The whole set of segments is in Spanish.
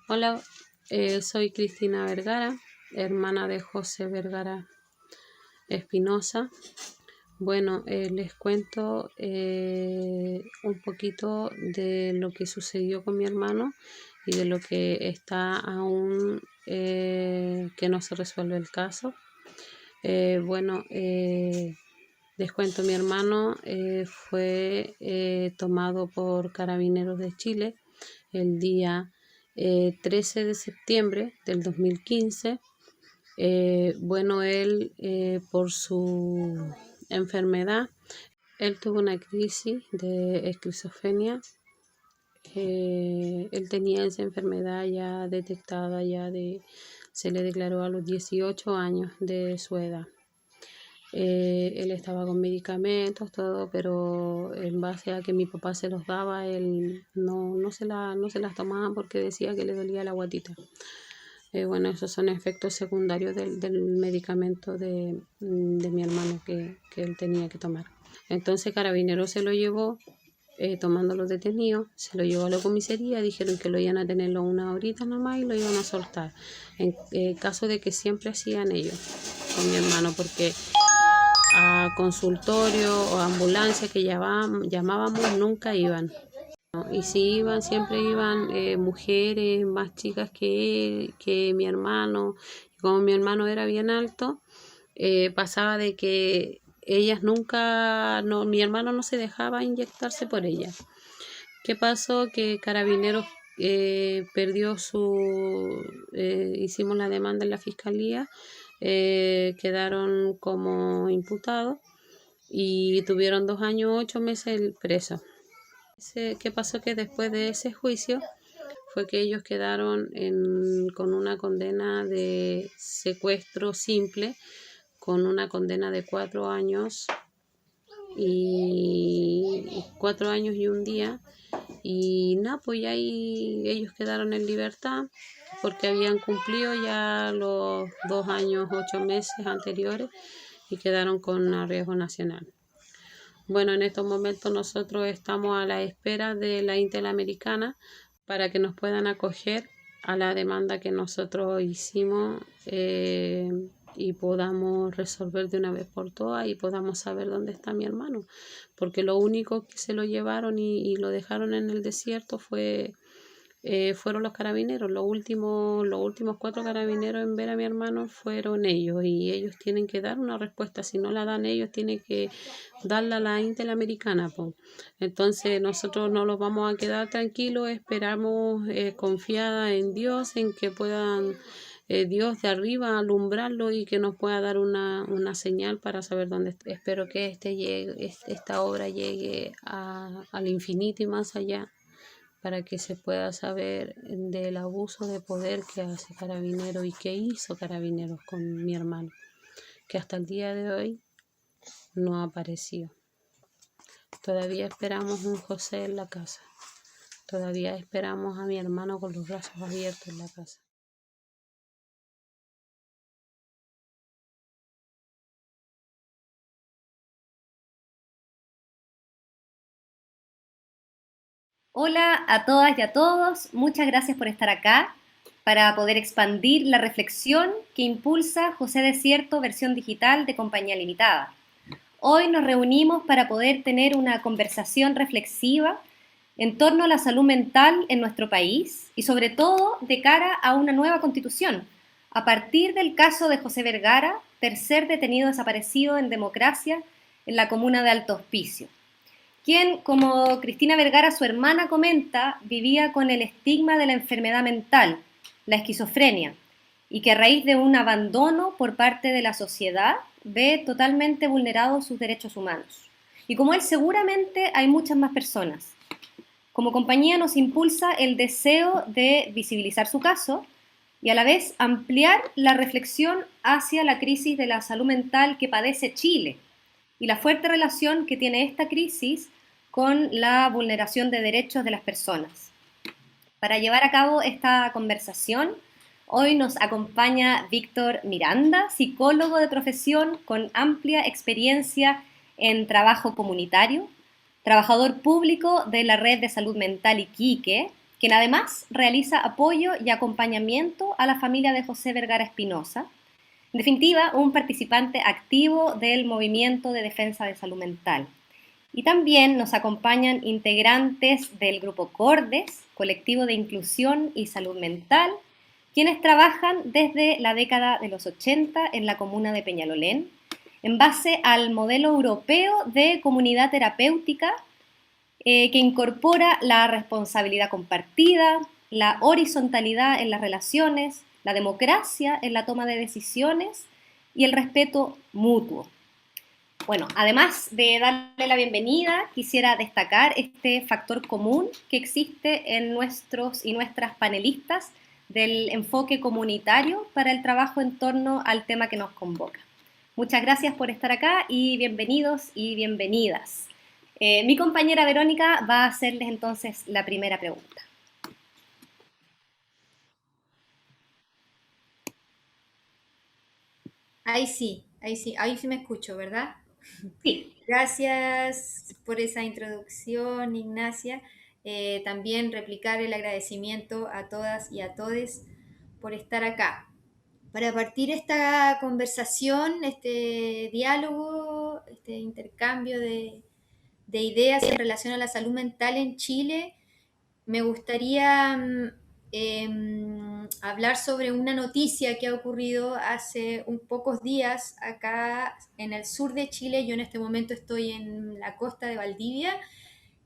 Hola, soy Cristina Vergara, hermana de José Vergara Espinosa. Bueno, les cuento un poquito de lo que sucedió con mi hermano y de lo que está aún que no se resuelve el caso. Les cuento, mi hermano fue tomado por Carabineros de Chile el día 13 de septiembre del 2015. Él por su enfermedad, él tuvo una crisis de esquizofrenia. Él tenía esa enfermedad ya detectada, se le declaró a los 18 años de su edad. Él estaba con medicamentos, todo, pero en base a que mi papá se los daba, él no se las tomaba porque decía que le dolía la guatita. Esos son efectos secundarios del medicamento de mi hermano que él tenía que tomar. Entonces Carabineros se lo llevó, tomando detenidos, se lo llevó a la comisaría, dijeron que lo iban a tenerlo una horita nomás y lo iban a soltar. En caso de que siempre hacían ellos con mi hermano, porque a consultorio o ambulancia que llamábamos nunca iban. Y si iban, siempre iban mujeres más chicas que él, que mi hermano. Como mi hermano era bien alto, pasaba de que ellas nunca, no, mi hermano no se dejaba inyectarse por ellas. ¿Qué pasó? Que Carabineros perdió hicimos la demanda en la fiscalía, quedaron como imputados y tuvieron 2 años, 8 meses presos. ¿Qué pasó? Que después de ese juicio fue que ellos quedaron con una condena de secuestro simple, con una condena de 4 años y 4 años y un día. Y nada, pues ya ahí ellos quedaron en libertad porque habían cumplido ya los 2 años, 8 meses anteriores y quedaron con arriesgo nacional. Bueno, en estos momentos nosotros estamos a la espera de la Interamericana para que nos puedan acoger a la demanda que nosotros hicimos y podamos resolver de una vez por todas y podamos saber dónde está mi hermano. Porque lo único que se lo llevaron y lo dejaron en el desierto fueron los carabineros. Los últimos 4 carabineros en ver a mi hermano fueron ellos y ellos tienen que dar una respuesta. Si no la dan ellos, tienen que darla a la Interamericana. Entonces nosotros no los vamos a quedar tranquilos, esperamos confiada en Dios, en que puedan Dios de arriba alumbrarlo y que nos pueda dar una señal para saber dónde está. Espero que esta obra llegue al infinito y más allá, para que se pueda saber del abuso de poder que hace Carabineros y que hizo Carabineros con mi hermano, que hasta el día de hoy no ha aparecido. Todavía esperamos un José en la casa. Todavía esperamos a mi hermano con los brazos abiertos en la casa. Hola a todas y a todos, muchas gracias por estar acá para poder expandir la reflexión que impulsa José Desierto versión digital de Compañía Limitada. Hoy nos reunimos para poder tener una conversación reflexiva en torno a la salud mental en nuestro país y sobre todo de cara a una nueva constitución, a partir del caso de José Vergara, tercer detenido desaparecido en democracia en la comuna de Alto Hospicio, quien, como Cristina Vergara, su hermana, comenta, vivía con el estigma de la enfermedad mental, la esquizofrenia, y que a raíz de un abandono por parte de la sociedad ve totalmente vulnerados sus derechos humanos. Y como él, seguramente hay muchas más personas. Como compañía nos impulsa el deseo de visibilizar su caso y a la vez ampliar la reflexión hacia la crisis de la salud mental que padece Chile y la fuerte relación que tiene esta crisis con la vulneración de derechos de las personas. Para llevar a cabo esta conversación, hoy nos acompaña Víctor Miranda, psicólogo de profesión con amplia experiencia en trabajo comunitario, trabajador público de la Red de Salud Mental Iquique, quien además realiza apoyo y acompañamiento a la familia de José Vergara Espinosa. En definitiva, un participante activo del movimiento de defensa de salud mental. Y también nos acompañan integrantes del grupo CORDES, Colectivo de Inclusión y Salud Mental, quienes trabajan desde la década de los 80 en la comuna de Peñalolén, en base al modelo europeo de comunidad terapéutica que incorpora la responsabilidad compartida, la horizontalidad en las relaciones, la democracia en la toma de decisiones y el respeto mutuo. Bueno, además de darle la bienvenida, quisiera destacar este factor común que existe en nuestros y nuestras panelistas del enfoque comunitario para el trabajo en torno al tema que nos convoca. Muchas gracias por estar acá y bienvenidos y bienvenidas. Mi compañera Verónica va a hacerles entonces la primera pregunta. Ahí sí me escucho, ¿verdad? Sí. Gracias por esa introducción, Ignacia. También replicar el agradecimiento a todas y a todes por estar acá. Para partir esta conversación, este diálogo, este intercambio de ideas en relación a la salud mental en Chile, me gustaría hablar sobre una noticia que ha ocurrido hace pocos días acá en el sur de Chile. Yo en este momento estoy en la costa de Valdivia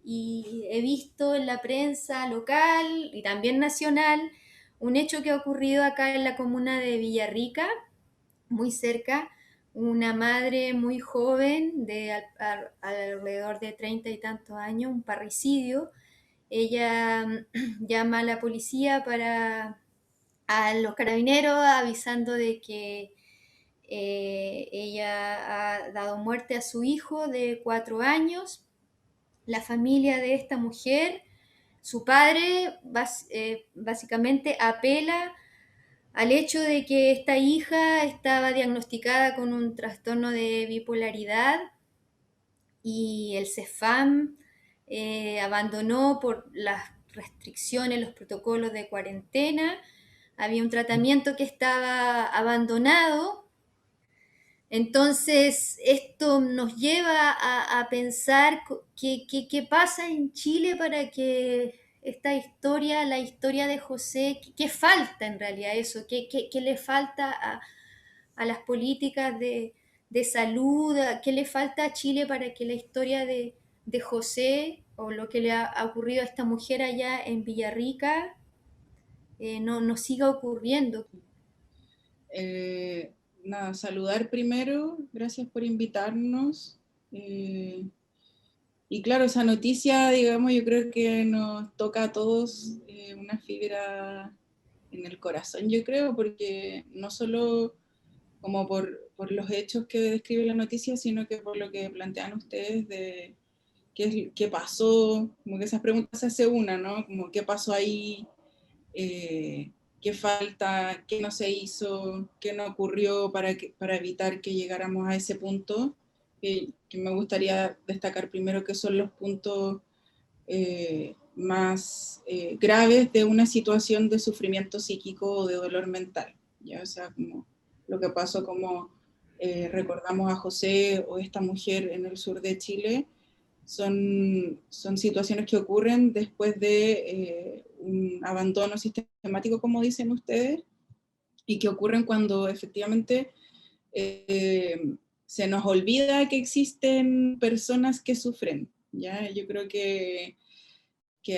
y he visto en la prensa local y también nacional un hecho que ha ocurrido acá en la comuna de Villarrica, muy cerca. Una madre muy joven, de alrededor de 30 y tantos años, un parricidio. Ella llama a la policía a los carabineros avisando de que ella ha dado muerte a su hijo de 4 años. La familia de esta mujer, su padre, básicamente apela al hecho de que esta hija estaba diagnosticada con un trastorno de bipolaridad y el CEFAM abandonó por las restricciones, los protocolos de cuarentena. Había un tratamiento que estaba abandonado. Entonces, esto nos lleva a pensar qué pasa en Chile para que esta historia, la historia de José, qué falta en realidad eso, qué le falta a las políticas de salud, qué le falta a Chile para que la historia de José o lo que le ha ocurrido a esta mujer allá en Villarrica no siga ocurriendo. Nada, saludar primero, gracias por invitarnos. Y claro, esa noticia, digamos, yo creo que nos toca a todos una fibra en el corazón, yo creo, porque no solo como por los hechos que describe la noticia, sino que por lo que plantean ustedes de qué pasó, como que esas preguntas se hace una, ¿no? Como qué pasó ahí, qué falta, qué no se hizo, qué no ocurrió para evitar que llegáramos a ese punto, que me gustaría destacar primero que son los puntos más graves de una situación de sufrimiento psíquico o de dolor mental, ¿ya? O sea, como lo que pasó, como recordamos a José o esta mujer en el sur de Chile, son situaciones que ocurren después de un abandono sistemático, como dicen ustedes, y que ocurren cuando efectivamente se nos olvida que existen personas que sufren, ¿ya? Yo creo que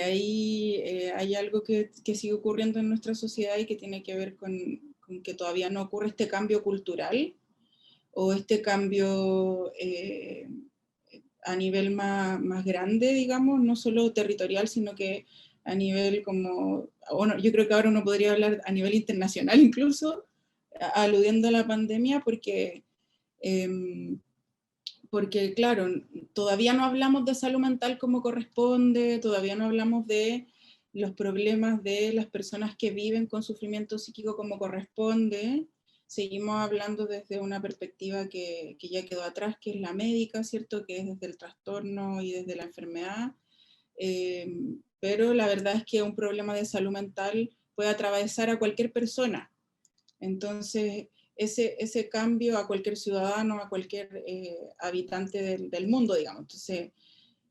ahí hay algo que sigue ocurriendo en nuestra sociedad y que tiene que ver con que todavía no ocurre este cambio cultural o este cambio a nivel más grande, digamos, no solo territorial, sino que a nivel como, bueno, yo creo que ahora uno podría hablar a nivel internacional incluso, aludiendo a la pandemia, porque claro, todavía no hablamos de salud mental como corresponde, todavía no hablamos de los problemas de las personas que viven con sufrimiento psíquico como corresponde. Seguimos hablando desde una perspectiva que ya quedó atrás, que es la médica, ¿cierto? Que es desde el trastorno y desde la enfermedad. pero la verdad es que un problema de salud mental puede atravesar a cualquier persona. Entonces, ese cambio a cualquier ciudadano, a cualquier habitante del mundo, digamos. Entonces,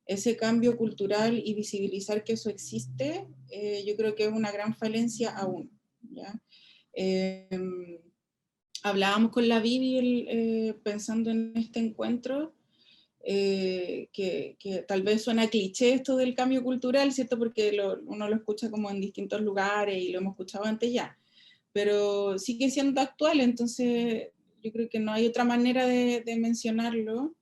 ese cambio cultural y visibilizar que eso existe, yo creo que es una gran falencia aún, ¿ya? Hablábamos con la Vivi pensando en este encuentro, que tal vez suena cliché esto del cambio cultural, ¿cierto? Porque uno lo escucha como en distintos lugares y lo hemos escuchado antes ya, pero sigue siendo actual, entonces yo creo que no hay otra manera de mencionarlo.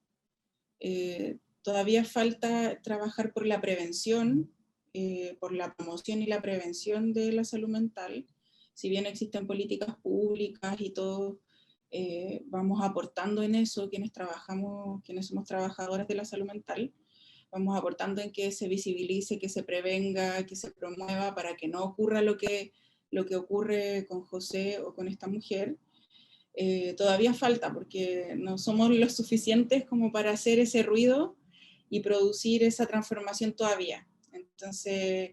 Todavía falta trabajar por la prevención, por la promoción y la prevención de la salud mental. Si bien existen políticas públicas y todo, vamos aportando en eso, quienes somos trabajadores de la salud mental, vamos aportando en que se visibilice, que se prevenga, que se promueva para que no ocurra lo que ocurre con José o con esta mujer. Todavía falta, porque no somos lo suficientes como para hacer ese ruido y producir esa transformación todavía. Entonces,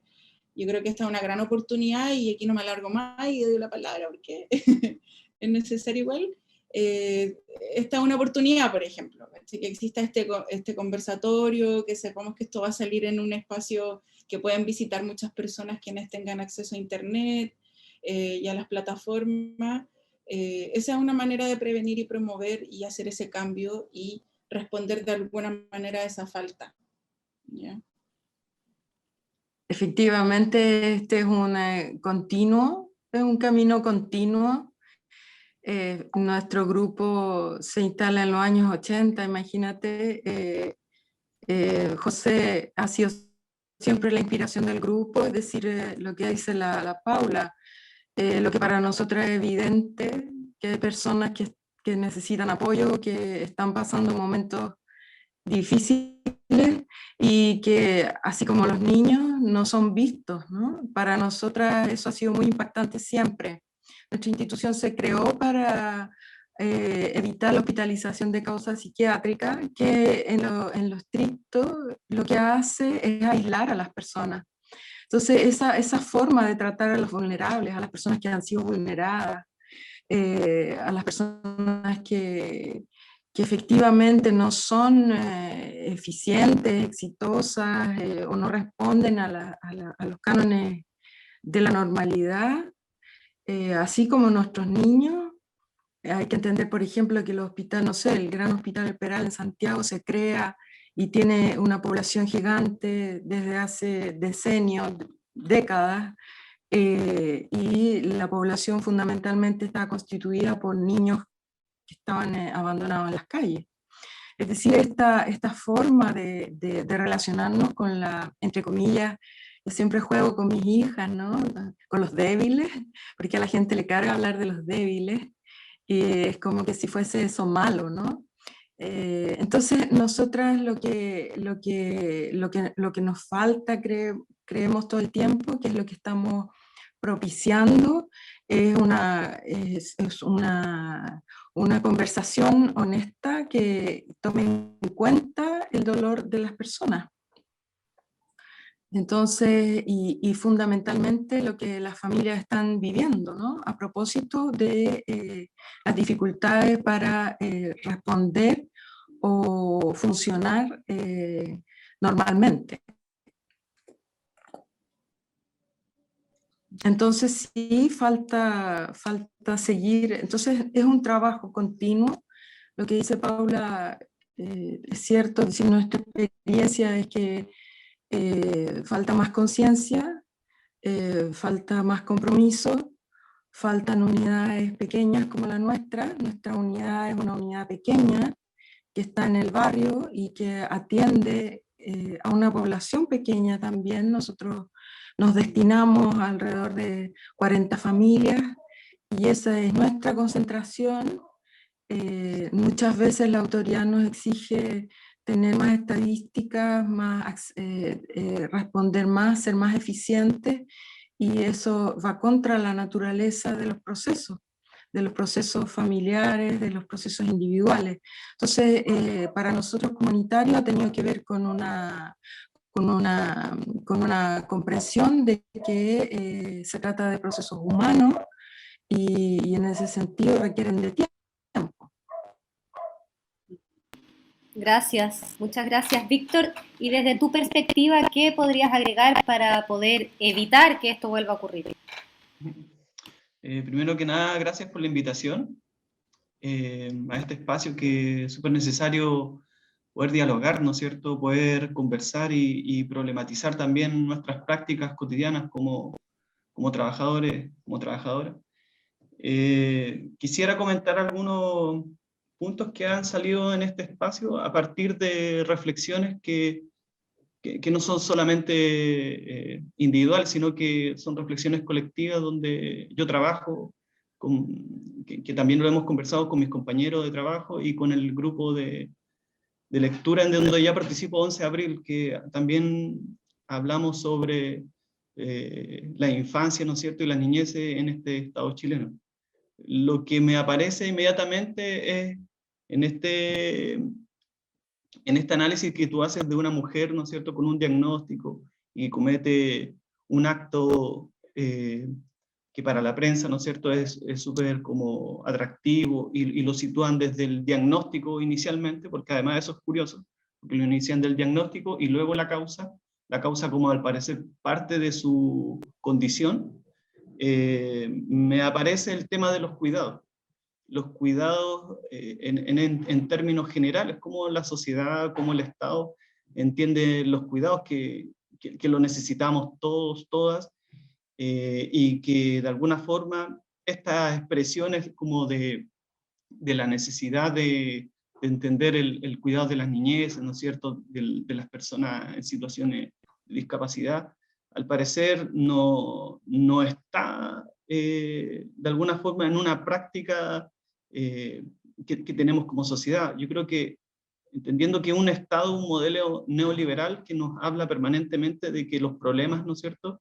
yo creo que esta es una gran oportunidad, y aquí no me alargo más y doy la palabra porque es necesario igual. Esta es una oportunidad, por ejemplo, que exista este conversatorio, que sepamos que esto va a salir en un espacio que pueden visitar muchas personas quienes tengan acceso a internet y a las plataformas. Esa es una manera de prevenir y promover y hacer ese cambio y responder de alguna manera a esa falta, ¿ya? Efectivamente, este es un continuo, es un camino continuo. Nuestro grupo se instala en los años 80, imagínate. José ha sido siempre la inspiración del grupo, es decir, lo que dice la Paula, lo que para nosotros es evidente, que hay personas que necesitan apoyo, que están pasando momentos difíciles y que, así como los niños, no son vistos, ¿no? Para nosotras eso ha sido muy impactante siempre. Nuestra institución se creó para evitar la hospitalización de causas psiquiátricas, que en lo estricto lo que hace es aislar a las personas. Entonces, esa forma de tratar a los vulnerables, a las personas que han sido vulneradas, a las personas que efectivamente no son eficientes, exitosas o no responden a los cánones de la normalidad, así como nuestros niños. Hay que entender, por ejemplo, que el hospital, no sé, el Gran Hospital El Peral en Santiago se crea y tiene una población gigante desde hace decenios, décadas, y la población fundamentalmente está constituida por niños que estaban abandonados en las calles. Es decir, esta forma de relacionarnos con entre comillas, yo siempre juego con mis hijas, ¿no? Con los débiles, porque a la gente le carga hablar de los débiles, y es como que si fuese eso malo, ¿no? Entonces, nosotras lo que nos falta, creemos todo el tiempo, que es lo que estamos propiciando, es una conversación honesta que tome en cuenta el dolor de las personas. Entonces, y fundamentalmente lo que las familias están viviendo, ¿no? A propósito de las dificultades para responder o funcionar normalmente. Entonces sí, falta seguir. Entonces es un trabajo continuo. Lo que dice Paula es cierto, es decir, nuestra experiencia es que falta más conciencia, falta más compromiso, faltan unidades pequeñas como la nuestra. Nuestra unidad es una unidad pequeña que está en el barrio y que atiende a una población pequeña también. Nosotros nos destinamos a alrededor de 40 familias y esa es nuestra concentración. Muchas veces la autoridad nos exige tener más estadísticas, responder más, ser más eficientes, y eso va contra la naturaleza de los procesos familiares, de los procesos individuales. Entonces, para nosotros comunitarios ha tenido que ver con con una comprensión de que se trata de procesos humanos y en ese sentido requieren de tiempo. Gracias, muchas gracias, Víctor. Y desde tu perspectiva, ¿qué podrías agregar para poder evitar que esto vuelva a ocurrir? Primero que nada, gracias por la invitación a este espacio que es súper necesario poder dialogar, ¿no es cierto? Poder conversar y problematizar también nuestras prácticas cotidianas como trabajadores, como trabajadoras. Quisiera comentar algunos puntos que han salido en este espacio a partir de reflexiones que no son solamente individuales, sino que son reflexiones colectivas donde yo trabajo, que también lo hemos conversado con mis compañeros de trabajo y con el grupo de lectura en donde ya participo 11 de abril, que también hablamos sobre la infancia, ¿no es cierto?, y la niñez en este Estado chileno. Lo que me aparece inmediatamente es en este análisis que tú haces de una mujer, ¿no es cierto?, con un diagnóstico y comete un acto que para la prensa, ¿no es cierto?, es súper como atractivo y lo sitúan desde el diagnóstico inicialmente, porque además eso es curioso, porque lo inician del diagnóstico y luego la causa como al parecer parte de su condición. Me aparece el tema de los cuidados en términos generales, cómo la sociedad, cómo el Estado entiende los cuidados que lo necesitamos todos, todas, y que de alguna forma estas expresiones como de la necesidad de entender el cuidado de las niñeces, ¿no es cierto?, de las personas en situaciones de discapacidad, al parecer no está de alguna forma en una práctica que tenemos como sociedad. Yo creo que entendiendo que un Estado, un modelo neoliberal que nos habla permanentemente de que los problemas, ¿no es cierto?,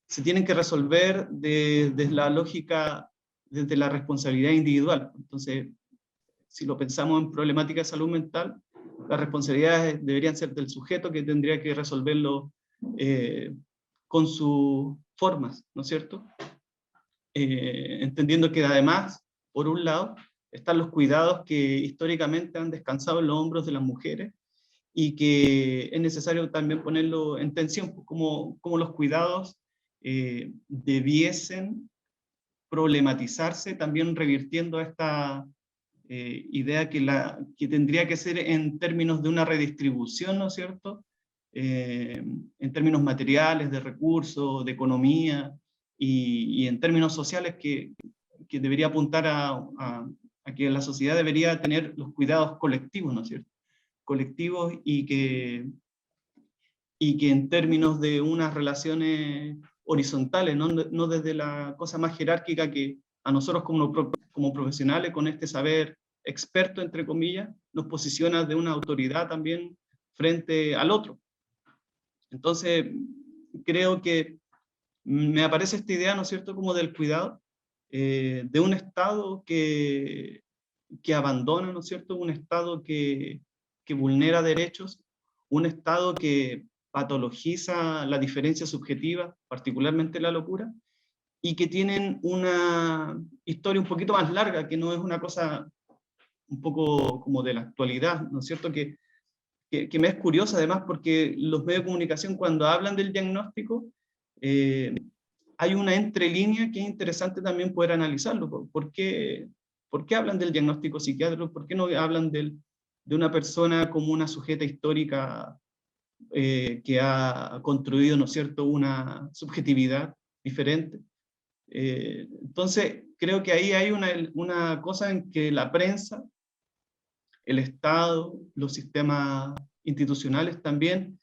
se tienen que resolver desde la lógica, desde la responsabilidad individual. Entonces, si lo pensamos en problemática de salud mental, las responsabilidades deberían ser del sujeto que tendría que resolverlo con sus formas, ¿no es cierto? Entendiendo que además, por un lado, están los cuidados que históricamente han descansado en los hombros de las mujeres y que es necesario también ponerlo en tensión, como los cuidados debiesen problematizarse, también revirtiendo esta idea que tendría que ser en términos de una redistribución, ¿no es cierto?, en términos materiales, de recursos, de economía, y en términos sociales que debería apuntar a que la sociedad debería tener los cuidados colectivos, ¿no es cierto?, colectivos y que en términos de unas relaciones horizontales, no desde la cosa más jerárquica que a nosotros como profesionales, con este saber experto, entre comillas, nos posiciona de una autoridad también frente al otro. Entonces, creo que me aparece esta idea, ¿no es cierto?, como del cuidado, de un Estado que abandona, ¿no es cierto?, un Estado que vulnera derechos, un Estado que patologiza la diferencia subjetiva, particularmente la locura, y que tienen una historia un poquito más larga, que no es una cosa un poco como de la actualidad, ¿no es cierto?, que me es curiosa además porque los medios de comunicación cuando hablan del diagnóstico, hay una entrelínea que es interesante también poder analizarlo. ¿Por qué hablan del diagnóstico psiquiátrico? ¿Por qué no hablan de una persona como una sujeta histórica que ha construido, ¿no es cierto?, una subjetividad diferente? Entonces, creo que ahí hay una cosa en que la prensa, el Estado, los sistemas institucionales también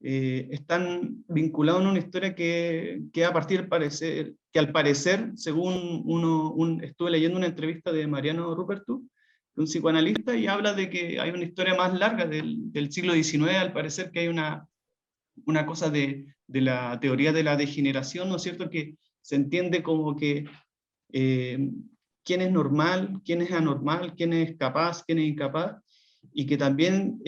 están vinculados en una historia que a partir del parecer, que al parecer, según estuve leyendo una entrevista de Mariano Rupertú, un psicoanalista, y habla de que hay una historia más larga del siglo XIX, al parecer que hay una cosa de la teoría de la degeneración, ¿no es cierto?, que se entiende como que quién es normal, quién es anormal, quién es capaz, quién es incapaz, y que también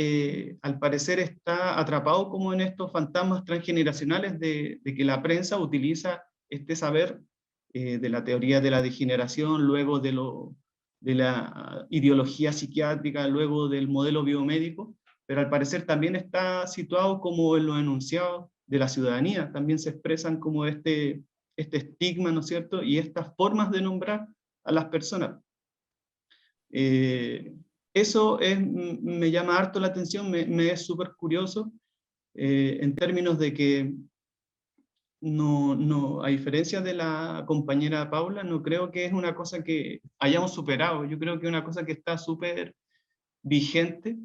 al parecer está atrapado como en estos fantasmas transgeneracionales de que la prensa utiliza este saber de la teoría de la degeneración, luego de la ideología psiquiátrica, luego del modelo biomédico, pero al parecer también está situado como en los enunciados de la ciudadanía, también se expresan como este estigma, ¿no es cierto? Y estas formas de nombrar a las personas. Eso me llama harto la atención, me es súper curioso, en términos de que a diferencia de la compañera Paula, no creo que es una cosa que hayamos superado, yo creo que es una cosa que está súper vigente,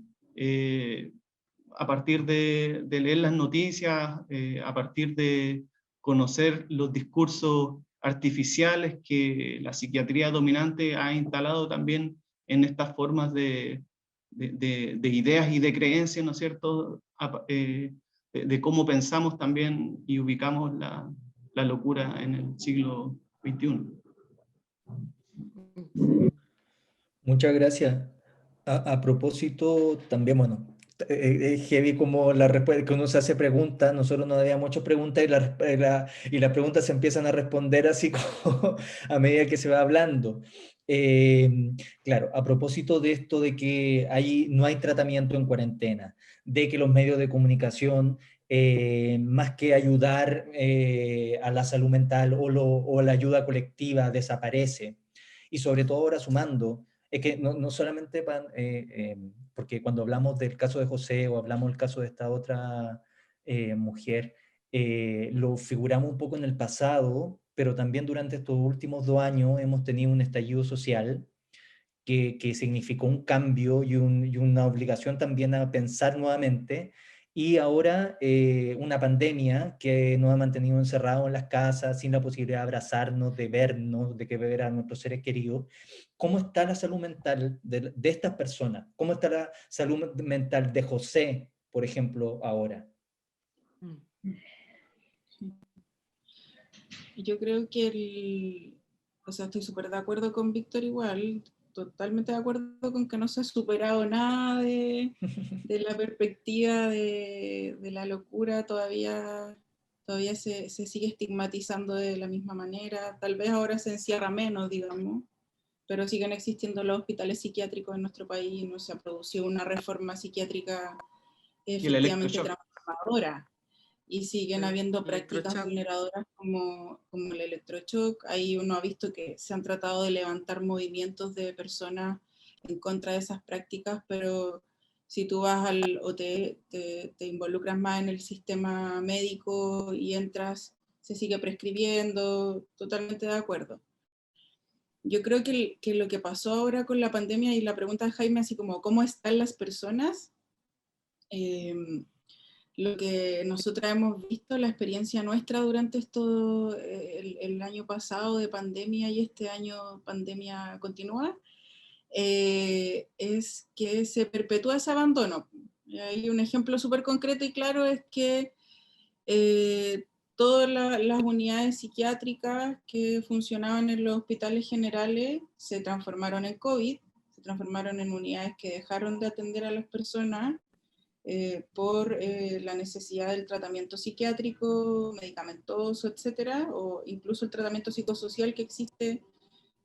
a partir de leer las noticias, a partir de conocer los discursos artificiales que la psiquiatría dominante ha instalado también en estas formas de ideas y de creencias, ¿no es cierto?, de cómo pensamos también y ubicamos la locura en el siglo XXI. Muchas gracias. A propósito, también, bueno, es heavy como que uno se hace preguntas, nosotros nos habíamos muchas preguntas y las preguntas se empiezan a responder así como a medida que se va hablando. Claro, a propósito de esto de que no hay tratamiento en cuarentena, de que los medios de comunicación, más que ayudar a la salud mental o la ayuda colectiva, desaparece. Y sobre todo ahora sumando, es que no solamente porque cuando hablamos del caso de José o hablamos del caso de esta otra mujer, lo figuramos un poco en el pasado, pero también durante estos últimos 2 años hemos tenido un estallido social que significó un cambio y una obligación también a pensar nuevamente. Y ahora una pandemia que nos ha mantenido encerrados en las casas, sin la posibilidad de abrazarnos, de vernos, de ver a nuestros seres queridos. ¿Cómo está la salud mental de estas personas? ¿Cómo está la salud mental de José, por ejemplo, ahora? Yo creo que o sea, estoy súper de acuerdo con Víctor igual, totalmente de acuerdo con que no se ha superado nada de la perspectiva de la locura, todavía se sigue estigmatizando de la misma manera, tal vez ahora se encierra menos, digamos, pero siguen existiendo los hospitales psiquiátricos en nuestro país, no se ha producido una reforma psiquiátrica efectivamente transformadora. Y siguen habiendo prácticas vulneradoras como el electroshock. Ahí uno ha visto que se han tratado de levantar movimientos de personas en contra de esas prácticas, pero si tú vas o te involucras más en el sistema médico y entras, se sigue prescribiendo, totalmente de acuerdo. Yo creo que lo que pasó ahora con la pandemia y la pregunta de Jaime, así como ¿cómo están las personas? Lo que nosotros hemos visto, la experiencia nuestra durante el año pasado de pandemia y este año pandemia continúa, es que se perpetúa ese abandono. Hay un ejemplo súper concreto y claro, es que todas las unidades psiquiátricas que funcionaban en los hospitales generales se transformaron en COVID, se transformaron en unidades que dejaron de atender a las personas por la necesidad del tratamiento psiquiátrico, medicamentoso, etcétera, o incluso el tratamiento psicosocial que existe,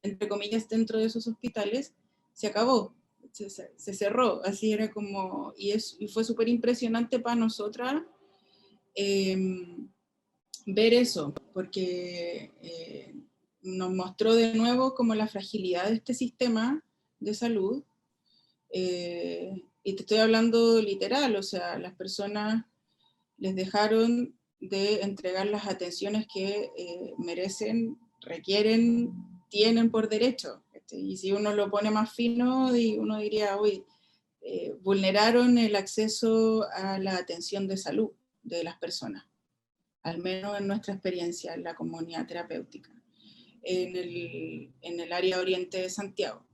entre comillas, dentro de esos hospitales, se acabó, se cerró, así era como, y fue súper impresionante para nosotras ver eso, porque nos mostró de nuevo como la fragilidad de este sistema de salud, y te estoy hablando literal, o sea, las personas les dejaron de entregar las atenciones que merecen, requieren, tienen por derecho. Y si uno lo pone más fino, uno diría, uy, vulneraron el acceso a la atención de salud de las personas, al menos en nuestra experiencia en la comunidad terapéutica, en el área oriente de Santiago.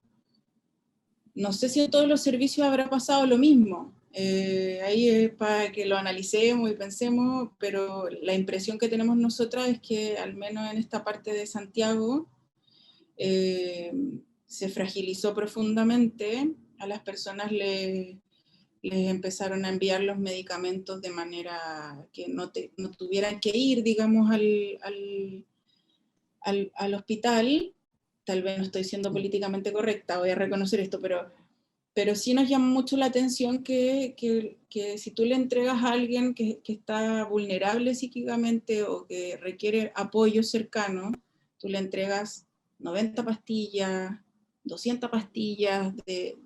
No sé si en todos los servicios habrá pasado lo mismo. Ahí es para que lo analicemos y pensemos, pero la impresión que tenemos nosotras es que al menos en esta parte de Santiago se fragilizó profundamente a las personas les empezaron a enviar los medicamentos de manera que no tuvieran que ir, digamos, al hospital. Tal vez no estoy siendo políticamente correcta, voy a reconocer esto, pero sí nos llama mucho la atención que si tú le entregas a alguien que está vulnerable psíquicamente o que requiere apoyo cercano, tú le entregas 90 pastillas, 200 pastillas de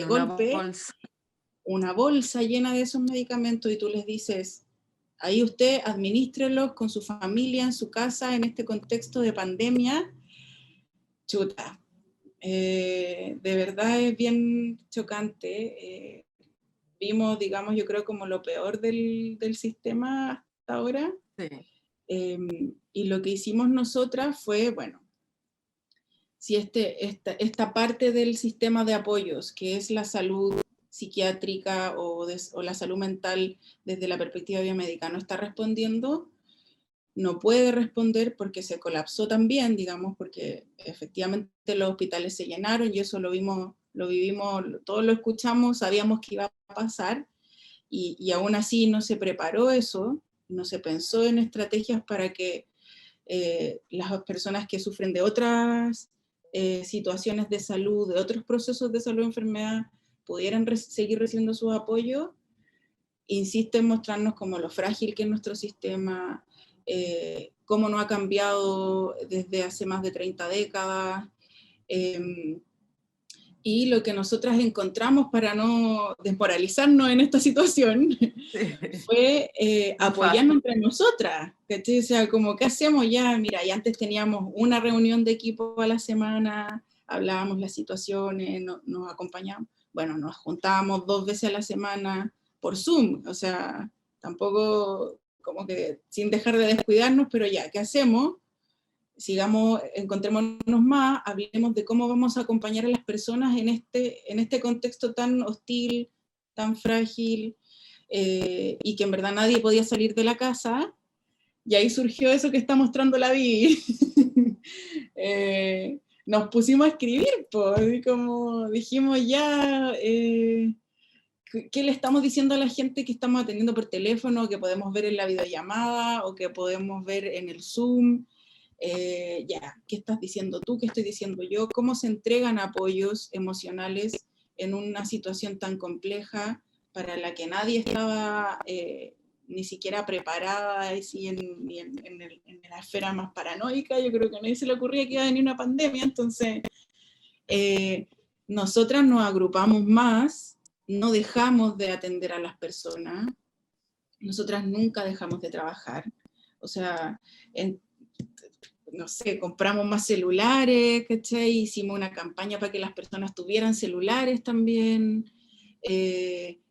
golpe, una bolsa llena de esos medicamentos, y tú les dices, ahí usted administrelos con su familia, en su casa, en este contexto de pandemia. Chuta. De verdad es bien chocante. Vimos, digamos, yo creo como lo peor del sistema hasta ahora. Sí. Y lo que hicimos nosotras fue, bueno, si esta parte del sistema de apoyos, que es la salud psiquiátrica o la salud mental desde la perspectiva biomédica, no está respondiendo, no puede responder porque se colapsó también, digamos, porque efectivamente los hospitales se llenaron, y eso lo vivimos, todos lo escuchamos, sabíamos que iba a pasar, y aún así no se preparó eso, no se pensó en estrategias para que las personas que sufren de otras situaciones de salud, de otros procesos de salud o enfermedad, pudieran seguir recibiendo sus apoyos. Insiste en mostrarnos como lo frágil que es nuestro sistema, cómo no ha cambiado desde hace más de 30 décadas, y lo que nosotras encontramos para no desmoralizarnos en esta situación fue apoyarnos entre nosotras, ¿cachai? O sea, como, ¿qué hacemos ya? Mira, y antes teníamos una reunión de equipo a la semana, hablábamos las situaciones, nos acompañábamos, bueno, nos juntábamos 2 veces a la semana por Zoom, o sea, tampoco como que sin dejar de descuidarnos, pero ya, ¿qué hacemos? Sigamos, encontrémonos más, hablemos de cómo vamos a acompañar a las personas en este contexto tan hostil, tan frágil, y que en verdad nadie podía salir de la casa, y ahí surgió eso que está mostrando la Vivi. Nos pusimos a escribir, pues, como dijimos ya, ¿qué le estamos diciendo a la gente que estamos atendiendo por teléfono, que podemos ver en la videollamada, o que podemos ver en el Zoom? Ya, ¿qué estás diciendo tú? ¿Qué estoy diciendo yo? ¿Cómo se entregan apoyos emocionales en una situación tan compleja para la que nadie estaba ni siquiera preparada, ni en la esfera más paranoica? Yo creo que a nadie se le ocurría que iba a venir una pandemia, entonces nosotras nos agrupamos más, no dejamos de atender a las personas, nosotras nunca dejamos de trabajar, o sea, no sé, compramos más celulares, ¿cachai? Hicimos una campaña para que las personas tuvieran celulares también,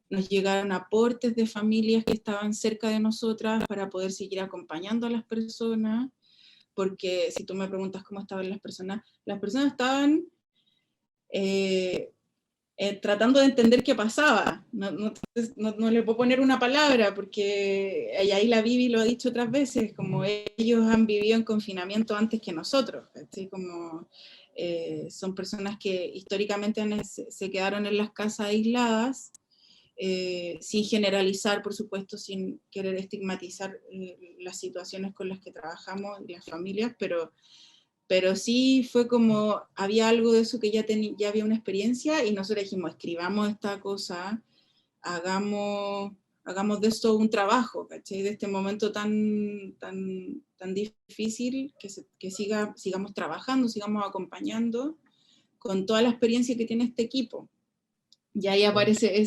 nos llegaron aportes de familias que estaban cerca de nosotras para poder seguir acompañando a las personas, porque si tú me preguntas cómo estaban las personas estaban tratando de entender qué pasaba. No le puedo poner una palabra, porque ahí la Vivi lo ha dicho otras veces, como ellos han vivido en confinamiento antes que nosotros, ¿sí? Como, son personas que históricamente se quedaron en las casas aisladas, sin generalizar, por supuesto, sin querer estigmatizar las situaciones con las que trabajamos, las familias, pero sí fue como, había algo de eso que ya había una experiencia, y nosotros dijimos, escribamos esta cosa, hagamos de esto un trabajo, ¿cachai? De este momento tan difícil, que sigamos trabajando, sigamos acompañando con toda la experiencia que tiene este equipo. Y ahí aparece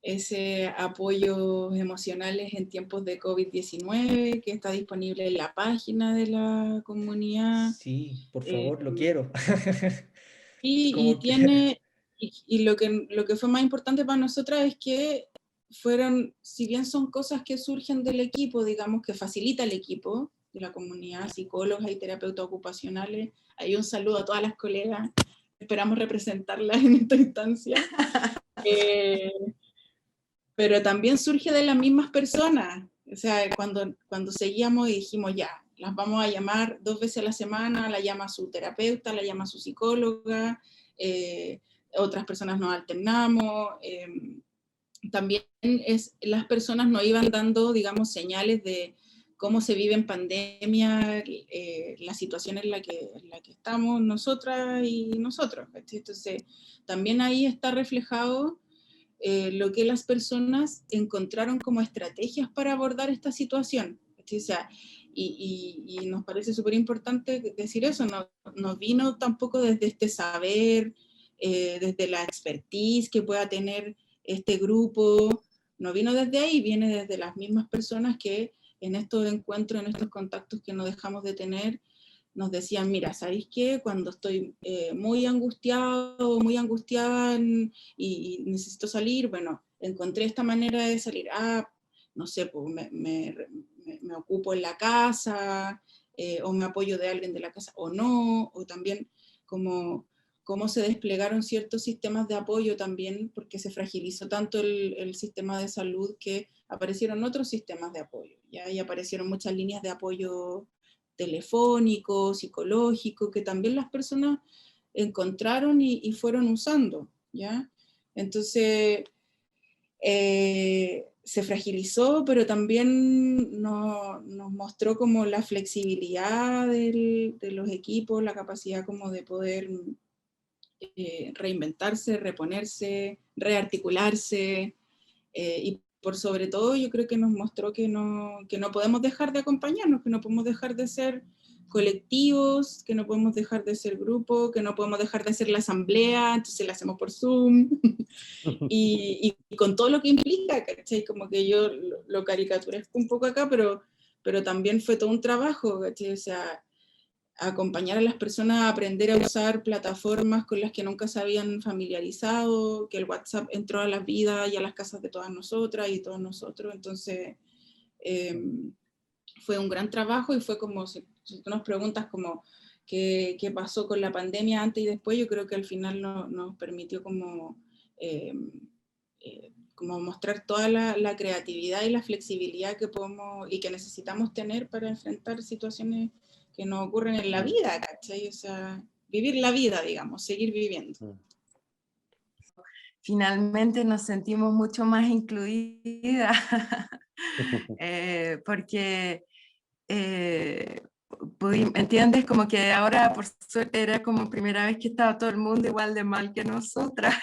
ese apoyo emocionales en tiempos de COVID-19, que está disponible en la página de la comunidad. Sí, por favor, lo quiero. Y lo que fue más importante para nosotras es que si bien son cosas que surgen del equipo, digamos, que facilita el equipo de la comunidad, psicólogas y terapeutas ocupacionales, hay un saludo a todas las colegas, esperamos representarlas en esta instancia. Pero también surge de las mismas personas, o sea, cuando seguíamos y dijimos ya, las vamos a llamar 2 veces a la semana, la llama su terapeuta, la llama su psicóloga, otras personas nos alternamos. También las personas nos iban dando, digamos, señales de cómo se vive en pandemia, la situación en la que estamos nosotras y nosotros. Entonces, también ahí está reflejado lo que las personas encontraron como estrategias para abordar esta situación. O sea, y nos parece súper importante decir eso, no vino tampoco desde este saber, desde la expertise que pueda tener este grupo, no vino desde ahí, viene desde las mismas personas que en estos encuentros, en estos contactos que no dejamos de tener, nos decían, mira, ¿sabéis qué? Cuando estoy muy angustiado, muy angustiada y necesito salir, bueno, encontré esta manera de salir. No sé, pues me ocupo en la casa, o me apoyo de alguien de la casa, o no, o también cómo se desplegaron ciertos sistemas de apoyo también, porque se fragilizó tanto el sistema de salud que aparecieron otros sistemas de apoyo, ¿ya? Y aparecieron muchas líneas de apoyo telefónico, psicológico, que también las personas encontraron y fueron usando, ¿ya? Entonces, se fragilizó, pero también nos mostró como la flexibilidad de los equipos, la capacidad como de poder reinventarse, reponerse, rearticularse, y por sobre todo yo creo que nos mostró que no podemos dejar de acompañarnos, que no podemos dejar de ser colectivos, que no podemos dejar de ser grupo, que no podemos dejar de hacer la asamblea, entonces la hacemos por Zoom, y con todo lo que implica, ¿cachai? Como que yo lo caricaturé un poco acá, pero también fue todo un trabajo, ¿cachai? O sea, acompañar a las personas a aprender a usar plataformas con las que nunca se habían familiarizado, que el WhatsApp entró a las vidas y a las casas de todas nosotras y todos nosotros, entonces fue un gran trabajo y fue como, si tú nos preguntas como qué pasó con la pandemia antes y después, yo creo que al final nos permitió como mostrar toda la creatividad y la flexibilidad que podemos y que necesitamos tener para enfrentar situaciones que nos ocurren en la vida, ¿cachai? O sea, vivir la vida, digamos, seguir viviendo. Finalmente nos sentimos mucho más incluidas, porque ¿entiendes? Como que ahora, por suerte, era como primera vez que estaba todo el mundo igual de mal que nosotras.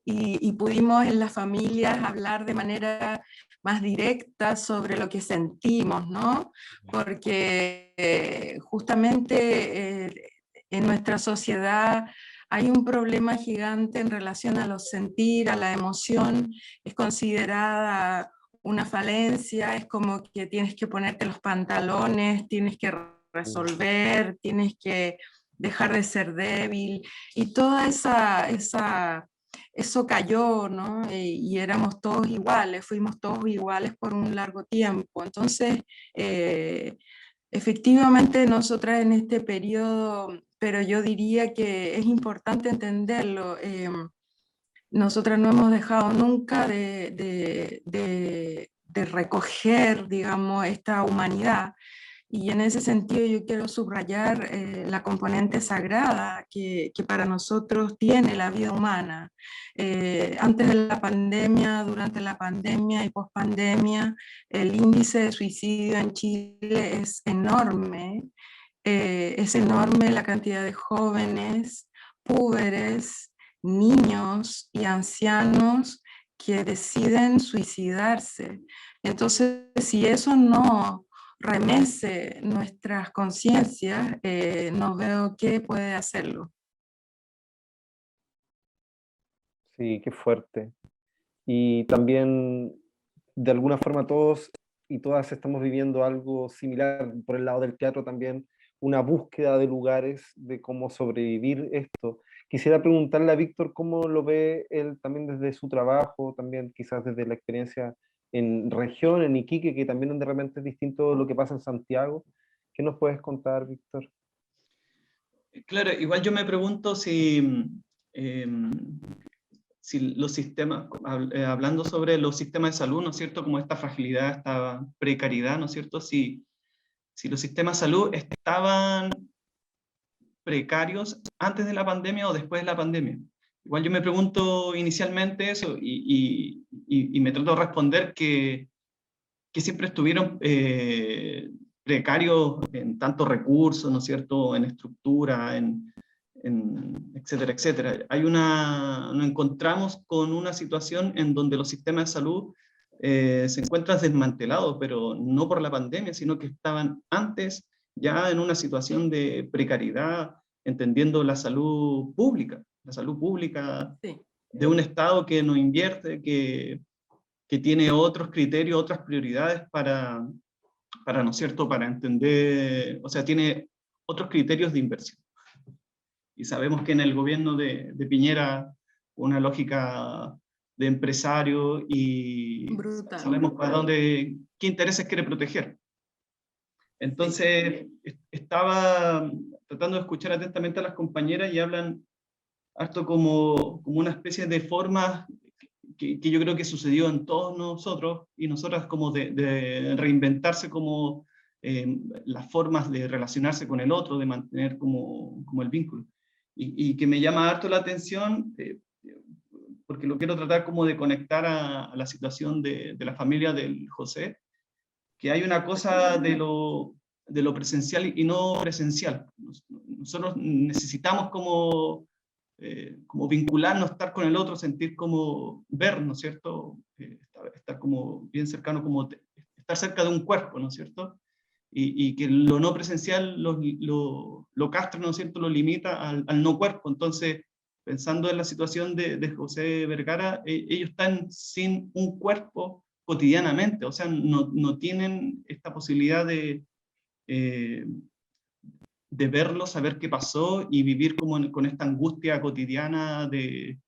Y pudimos en las familias hablar de manera más directa sobre lo que sentimos, ¿no? Porque justamente en nuestra sociedad hay un problema gigante en relación a los sentir, a la emoción, es considerada una falencia, es como que tienes que ponerte los pantalones, tienes que resolver, tienes que dejar de ser débil, y toda eso cayó, ¿no? Y éramos todos iguales, fuimos todos iguales por un largo tiempo. Entonces, efectivamente, nosotras en este periodo, pero yo diría que es importante entenderlo, nosotras no hemos dejado nunca de recoger, digamos, esta humanidad. Y en ese sentido yo quiero subrayar la componente sagrada que para nosotros tiene la vida humana. Antes de la pandemia, durante la pandemia y pospandemia, el índice de suicidio en Chile es enorme. Es enorme la cantidad de jóvenes, púberes, niños y ancianos que deciden suicidarse. Entonces, si eso no remece nuestras conciencias, no veo qué puede hacerlo. Sí, qué fuerte. Y también, de alguna forma, todos y todas estamos viviendo algo similar por el lado del teatro también, una búsqueda de lugares, de cómo sobrevivir esto. Quisiera preguntarle a Víctor cómo lo ve él también desde su trabajo, también quizás desde la experiencia en región, en Iquique, que también de repente es distinto lo que pasa en Santiago. ¿Qué nos puedes contar, Víctor? Claro, igual yo me pregunto si los sistemas, hablando sobre los sistemas de salud, ¿no es cierto? Como esta fragilidad, esta precariedad, ¿no es cierto? Si los sistemas de salud estaban precarios antes de la pandemia o después de la pandemia. Igual yo me pregunto inicialmente eso y me trato de responder que siempre estuvieron precarios en tantos recursos, ¿no es cierto?, en estructura, etcétera, etcétera. Nos encontramos con una situación en donde los sistemas de salud se encuentran desmantelados, pero no por la pandemia, sino que estaban antes ya en una situación de precariedad, entendiendo la salud pública Sí. de un Estado que no invierte, que tiene otros criterios, otras prioridades para, ¿no es cierto?, para entender, o sea, tiene otros criterios de inversión. Y sabemos que en el gobierno de Piñera, una lógica de empresario y Brutal. sabemos para dónde, qué intereses quiere proteger. Entonces, estaba tratando de escuchar atentamente a las compañeras y hablan harto como una especie de formas que yo creo que sucedió en todos nosotros y nosotras, como de reinventarse como las formas de relacionarse con el otro, de mantener como el vínculo. Y que me llama harto la atención, porque lo quiero tratar como de conectar a la situación de la familia del José, que hay una cosa de lo presencial y no presencial. Nosotros necesitamos como vincularnos, estar con el otro, sentir como ver, ¿no es cierto? Estar como bien cercano, como estar cerca de un cuerpo, ¿no es cierto? Y que lo no presencial lo castra, ¿no es cierto?, lo limita al no cuerpo. Entonces, pensando en la situación de José Vergara, ellos están sin un cuerpo cotidianamente, o sea, no tienen esta posibilidad de verlo, saber qué pasó y vivir como con esta angustia cotidiana de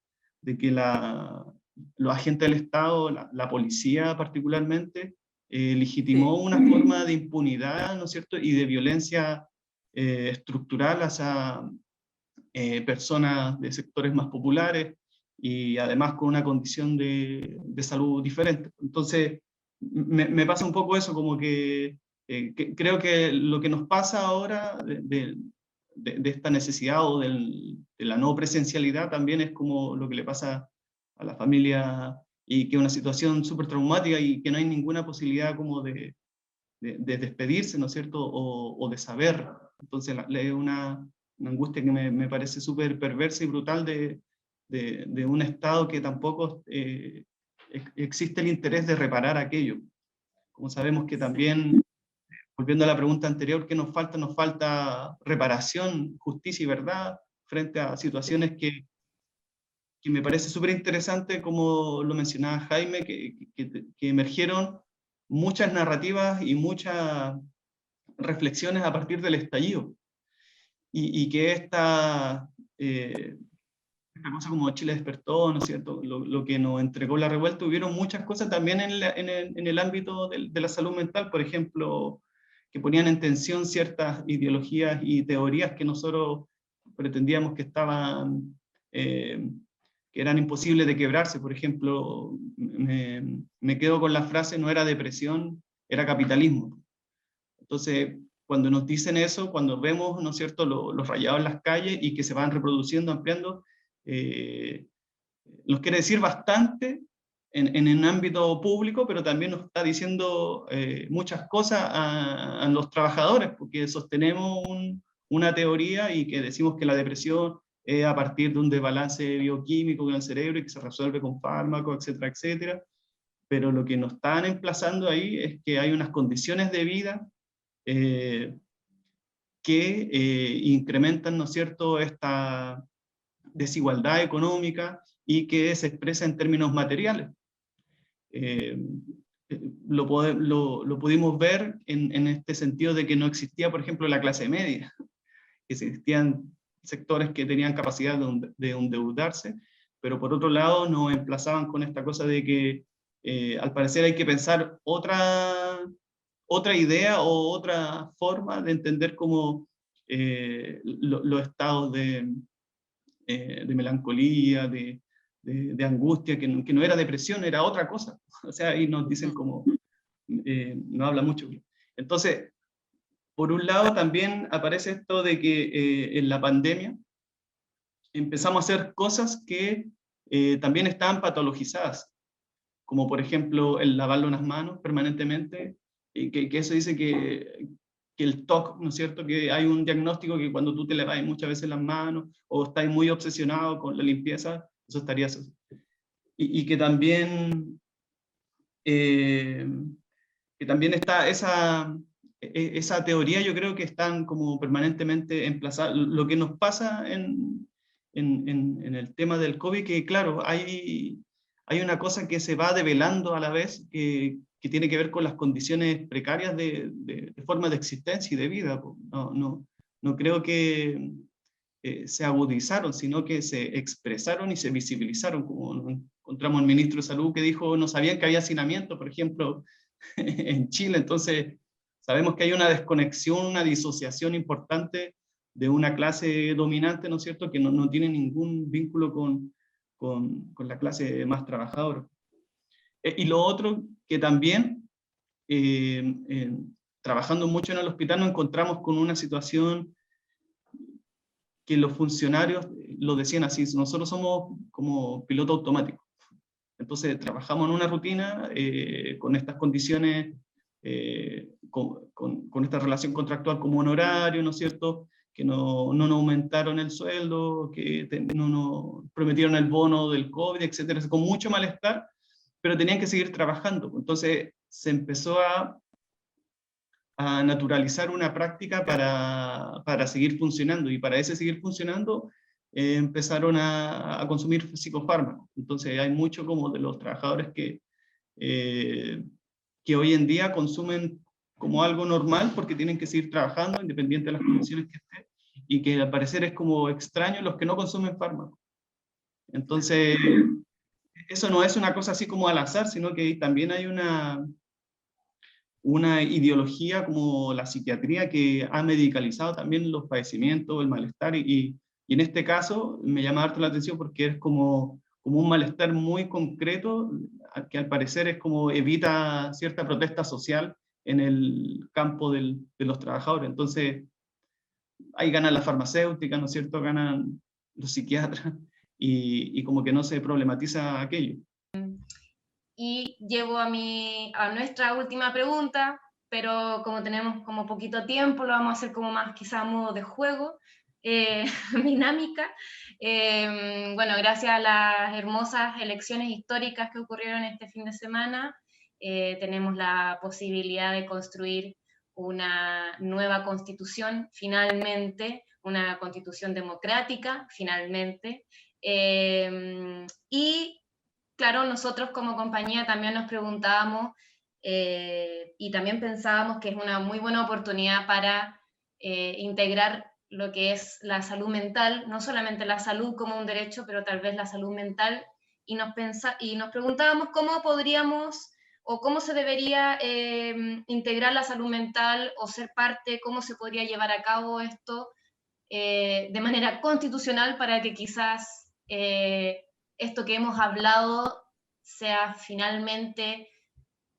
que los agentes del Estado, la policía particularmente, legitimó Sí. una forma de impunidad, ¿no es cierto?, y de violencia estructural hacia personas de sectores más populares y además con una condición de salud diferente. Entonces, me pasa un poco eso, como que creo que lo que nos pasa ahora de esta necesidad o de la no presencialidad también es como lo que le pasa a la familia, y que es una situación súper traumática y que no hay ninguna posibilidad como de despedirse, ¿no es cierto?, o de saber. Entonces es una angustia que me parece súper perversa y brutal de un Estado que tampoco existe el interés de reparar aquello. Como sabemos que también, volviendo a la pregunta anterior, ¿qué nos falta? Nos falta reparación, justicia y verdad frente a situaciones que me parece súper interesante, como lo mencionaba Jaime, que emergieron muchas narrativas y muchas reflexiones a partir del estallido. Y que esta cosa como Chile despertó, ¿no es cierto?, lo que nos entregó la revuelta, hubieron muchas cosas también en el ámbito de la salud mental, por ejemplo, que ponían en tensión ciertas ideologías y teorías que nosotros pretendíamos que estaban, que eran imposibles de quebrarse. Por ejemplo, me quedo con la frase: no era depresión, era capitalismo. Entonces, cuando nos dicen eso, cuando vemos, ¿no es cierto?, los rayados en las calles y que se van reproduciendo, ampliando, nos quiere decir bastante en un ámbito público, pero también nos está diciendo muchas cosas a los trabajadores, porque sostenemos una teoría y que decimos que la depresión es a partir de un desbalance bioquímico en el cerebro y que se resuelve con fármacos, etcétera, etcétera. Pero lo que nos están emplazando ahí es que hay unas condiciones de vida que incrementan, ¿no es cierto?, esta desigualdad económica y que se expresa en términos materiales. Lo pudimos ver en este sentido de que no existía, por ejemplo, la clase media, que existían sectores que tenían capacidad de endeudarse, pero por otro lado nos emplazaban con esta cosa de que al parecer hay que pensar otra idea o otra forma de entender como los estados de melancolía, de angustia, que no era depresión, era otra cosa. O sea, ahí nos dicen como, no habla mucho. Entonces, por un lado también aparece esto de que en la pandemia empezamos a hacer cosas que también estaban patologizadas, como por ejemplo el lavarle las manos permanentemente, y que eso dice que el TOC, ¿no es cierto? Que hay un diagnóstico que cuando tú te lavas muchas veces las manos o estás muy obsesionado con la limpieza, eso estaría... Y que también está esa teoría, yo creo que están como permanentemente emplazadas. Lo que nos pasa en el tema del COVID, que claro, hay una cosa que se va develando a la vez, que tiene que ver con las condiciones precarias de forma de existencia y de vida. No creo que se agudizaron, sino que se expresaron y se visibilizaron, como encontramos el ministro de Salud que dijo, no sabían que había hacinamiento, por ejemplo, en Chile. Entonces sabemos que hay una desconexión, una disociación importante de una clase dominante, ¿no es cierto?, que no tiene ningún vínculo con la clase más trabajadora. Y lo otro, que también, trabajando mucho en el hospital, nos encontramos con una situación que los funcionarios lo decían así: nosotros somos como piloto automático. Entonces trabajamos en una rutina con estas condiciones, con esta relación contractual como un horario, ¿no es cierto?, que no nos aumentaron el sueldo, que no nos prometieron el bono del COVID, etcétera, con mucho malestar, pero tenían que seguir trabajando. Entonces se empezó a naturalizar una práctica para seguir funcionando, y para ese seguir funcionando empezaron a consumir psicofármacos. Entonces hay mucho como de los trabajadores que hoy en día consumen como algo normal porque tienen que seguir trabajando independiente de las condiciones que estén, y que al parecer es como extraño los que no consumen fármacos. Entonces eso no es una cosa así como al azar, sino que también hay una ideología como la psiquiatría que ha medicalizado también los padecimientos, el malestar, y en este caso me llama harto la atención porque es como un malestar muy concreto, que al parecer es como evita cierta protesta social en el campo de los trabajadores. Entonces ahí ganan las farmacéuticas, ¿no es cierto?, ganan los psiquiatras, y como que no se problematiza aquello. Y llevo a nuestra última pregunta, pero como tenemos como poquito tiempo, lo vamos a hacer como más quizá a modo de juego, dinámica. Bueno, gracias a las hermosas elecciones históricas que ocurrieron este fin de semana, tenemos la posibilidad de construir una nueva constitución, finalmente, una constitución democrática, finalmente, y claro, nosotros como compañía también nos preguntábamos y también pensábamos que es una muy buena oportunidad para integrar lo que es la salud mental, no solamente la salud como un derecho, pero tal vez la salud mental, y nos preguntábamos cómo podríamos o cómo se debería integrar la salud mental o ser parte, cómo se podría llevar a cabo esto de manera constitucional para que quizás esto que hemos hablado sea finalmente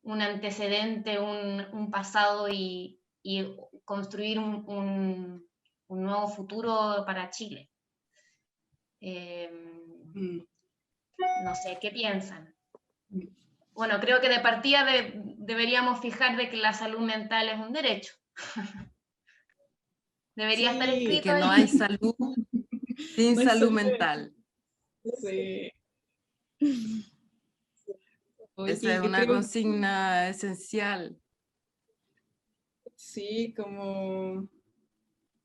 un antecedente, un pasado, y construir un nuevo futuro para Chile. No sé, ¿qué piensan? Bueno, creo que de partida deberíamos fijar de que la salud mental es un derecho. Debería estar escrito. Que no hay salud sin salud mental. Sí. Oye, Esa es yo una creo- consigna esencial. Sí, como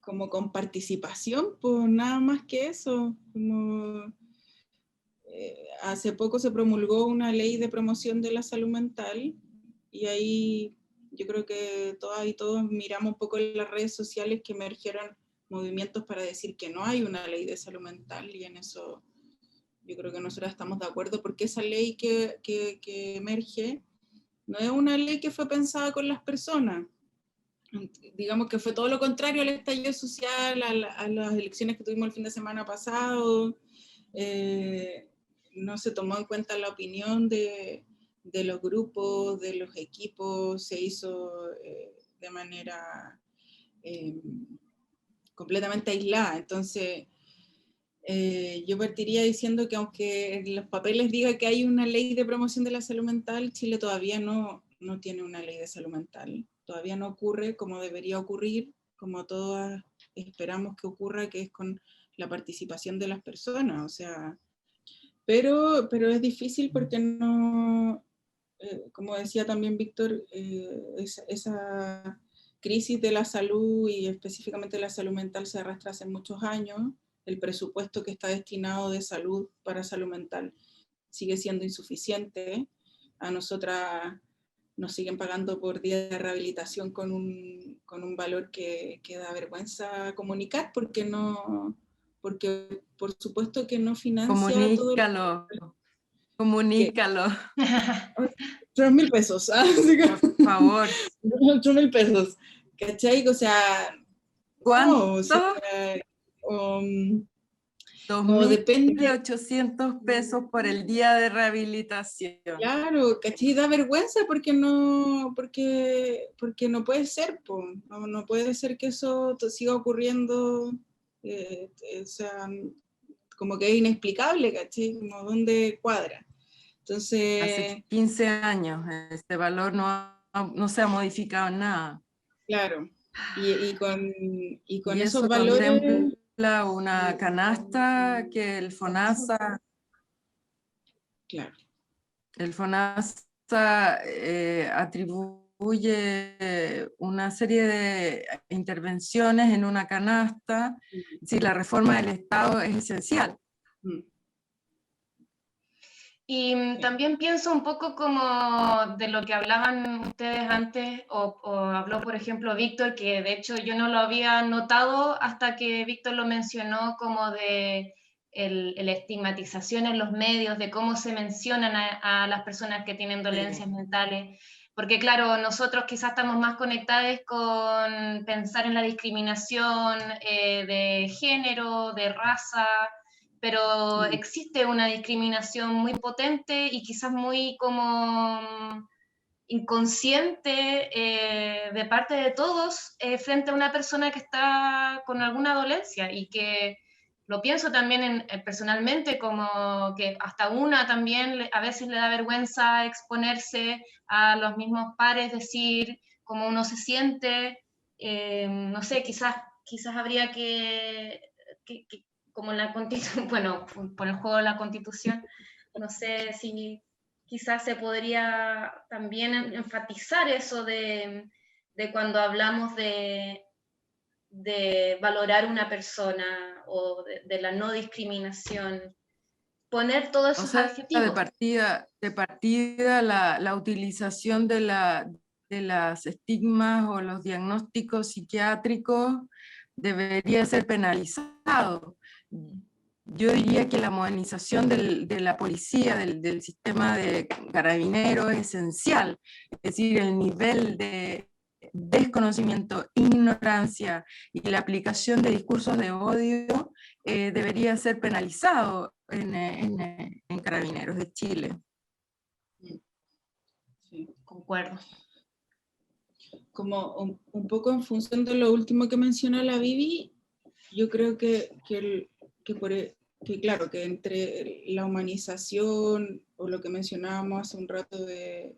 con participación, pues nada más que eso. Como, hace poco se promulgó una ley de promoción de la salud mental, y ahí yo creo que todas y todos miramos un poco en las redes sociales que emergieron movimientos para decir que no hay una ley de salud mental, y en eso yo creo que nosotros estamos de acuerdo, porque esa ley que emerge no es una ley que fue pensada con las personas. Digamos que fue todo lo contrario al estallido social, a las elecciones que tuvimos el fin de semana pasado. No se tomó en cuenta la opinión de los grupos, de los equipos, se hizo de manera completamente aislada. Entonces, yo partiría diciendo que aunque en los papeles diga que hay una ley de promoción de la salud mental, Chile todavía no tiene una ley de salud mental. Todavía no ocurre como debería ocurrir, como todos esperamos que ocurra, que es con la participación de las personas. O sea, pero es difícil porque no, como decía también Víctor, esa crisis de la salud y específicamente la salud mental se arrastra hace muchos años. El presupuesto que está destinado de salud para salud mental sigue siendo insuficiente. A nosotras nos siguen pagando por día de rehabilitación con un valor que da vergüenza comunicar, porque por supuesto que no financia todo. Comunícalo. 3.000 pesos. Por favor. 8.000 pesos. ¿Cachai? O sea, ¿Cuánto? no, o sea, como depende. 2.800 pesos por el día de rehabilitación. Claro, ¿cachai? Da vergüenza porque no puede ser, po. No puede ser que eso siga ocurriendo, o sea, como que es inexplicable, ¿cachai? Como dónde cuadra. Entonces... Hace 15 años este valor no se ha modificado en nada. Claro, y con Y esos eso valores... contempla una canasta que el FONASA atribuye una serie de intervenciones en una canasta. Si la reforma del Estado es esencial. Y también pienso un poco como de lo que hablaban ustedes antes, o habló, por ejemplo, Víctor, que de hecho yo no lo había notado hasta que Víctor lo mencionó, como de la estigmatización en los medios, de cómo se mencionan a las personas que tienen dolencias mentales. Porque claro, nosotros quizás estamos más conectados con pensar en la discriminación de género, de raza, pero existe una discriminación muy potente y quizás muy como inconsciente de parte de todos frente a una persona que está con alguna dolencia, y que lo pienso también personalmente, como que hasta una también a veces le da vergüenza exponerse a los mismos pares, decir cómo uno se siente, no sé, quizás habría que como la Constitución, bueno, por el juego de la Constitución, no sé si quizás se podría también enfatizar eso de cuando hablamos de valorar una persona o de la no discriminación, poner todos esos adjetivos. De partida la utilización de las estigmas o los diagnósticos psiquiátricos debería ser penalizado. Yo diría que la modernización de la policía, del sistema de carabineros es esencial. Es decir, el nivel de desconocimiento, ignorancia y la aplicación de discursos de odio debería ser penalizado en Carabineros de Chile. Sí. Concuerdo. Como un poco en función de lo último que menciona la Vivi, yo creo que claro, que entre la humanización o lo que mencionábamos hace un rato de